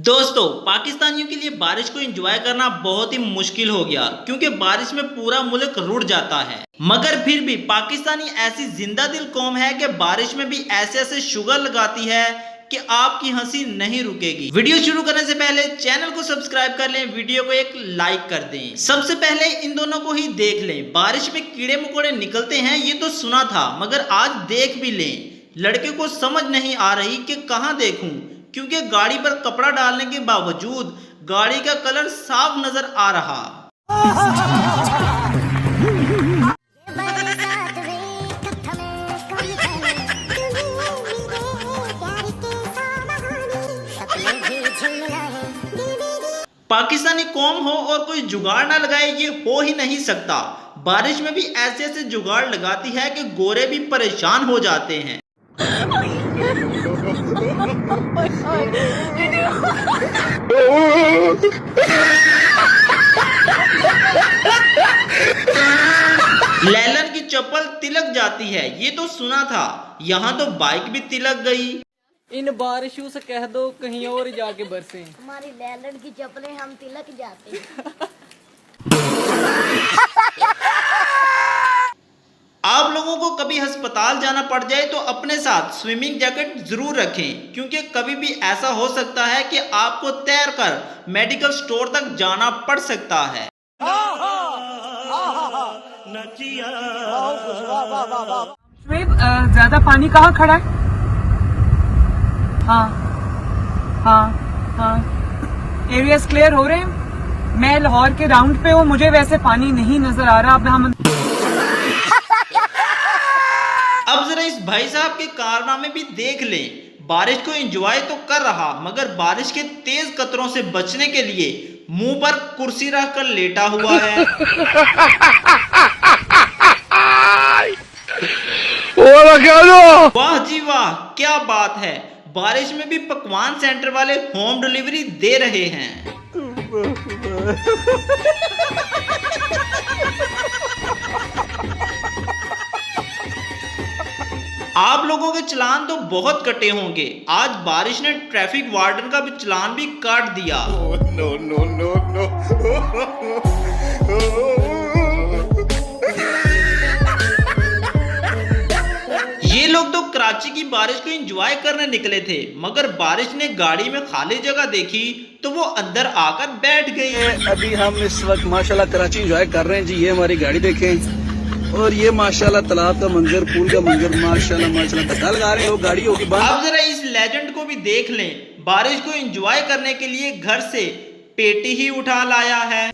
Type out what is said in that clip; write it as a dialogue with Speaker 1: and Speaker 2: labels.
Speaker 1: दोस्तों, पाकिस्तानियों के लिए बारिश को एंजॉय करना बहुत ही मुश्किल हो गया क्योंकि बारिश में पूरा मुल्क रुड़ जाता है। मगर फिर भी पाकिस्तानी ऐसी जिंदा दिल कौम है कि बारिश में भी ऐसे ऐसे शुगर लगाती है कि आपकी हंसी नहीं रुकेगी। वीडियो शुरू करने से पहले चैनल को सब्सक्राइब कर लें, वीडियो को एक लाइक कर दें। सबसे पहले इन दोनों को ही देख लें। बारिश में कीड़े मकोड़े निकलते हैं ये तो सुना था, मगर आज देख भी लें। लड़के को समझ नहीं आ रही कि कहाँ देखूं, क्योंकि गाड़ी पर कपड़ा डालने के बावजूद गाड़ी का कलर साफ नजर आ रहा। पाकिस्तानी कौम हो और कोई जुगाड़ ना लगाए ये हो ही नहीं सकता। बारिश में भी ऐसे ऐसे जुगाड़ लगाती है कि गोरे भी परेशान हो जाते हैं। लैलन की चप्पल तिलक जाती है ये तो सुना था, यहाँ तो बाइक भी तिलक गई।
Speaker 2: इन बारिशों से कह दो कहीं और जाके बरसे।
Speaker 3: हमारी लैलन की चप्पलें हम तिलक जाते हैं।
Speaker 1: आप लोगों को कभी अस्पताल जाना पड़ जाए तो अपने साथ स्विमिंग जैकेट जरूर रखें, क्योंकि कभी भी ऐसा हो सकता है कि आपको तैरकर मेडिकल स्टोर तक जाना पड़ सकता है।
Speaker 2: ज्यादा पानी कहाँ खड़ा है? हाँ हाँ हाँ, एरियाज क्लियर हो रहे हैं। मैं लाहौर के राउंड पे हूँ, मुझे वैसे पानी नहीं नजर आ रहा।
Speaker 1: अब जरा इस भाई साहब के कारनामे भी देख लें। बारिश को एंजॉय तो कर रहा, मगर बारिश के तेज कतरों से बचने के लिए मुंह पर कुर्सी रखकर लेटा हुआ है। वाह जी वाह, क्या बात है। बारिश में भी पकवान सेंटर वाले होम डिलीवरी दे रहे हैं। आप लोगों के चालान तो बहुत कटे होंगे। आज बारिश ने ट्रैफिक वार्डन का भी चालान भी काट दिया।
Speaker 4: No, no, no, no.
Speaker 1: ये लोग तो कराची की बारिश को एंजॉय करने निकले थे, मगर बारिश ने गाड़ी में खाली जगह देखी तो वो अंदर आकर बैठ गई।
Speaker 5: अभी हम इस वक्त माशाल्लाह कराची एंजॉय कर रहे हैं जी। ये हमारी गाड़ी देखें, और ये माशाल्लाह तालाब का मंजर, पूल का मंजर, माशाल्लाह माशाल्लाह धक्का लगा रहे हैं लोग, गाड़ी होगी बंद।
Speaker 1: अब जरा इस लेजेंड को भी देख लें। बारिश को एंजॉय करने के लिए घर से पेटी ही उठा लाया है।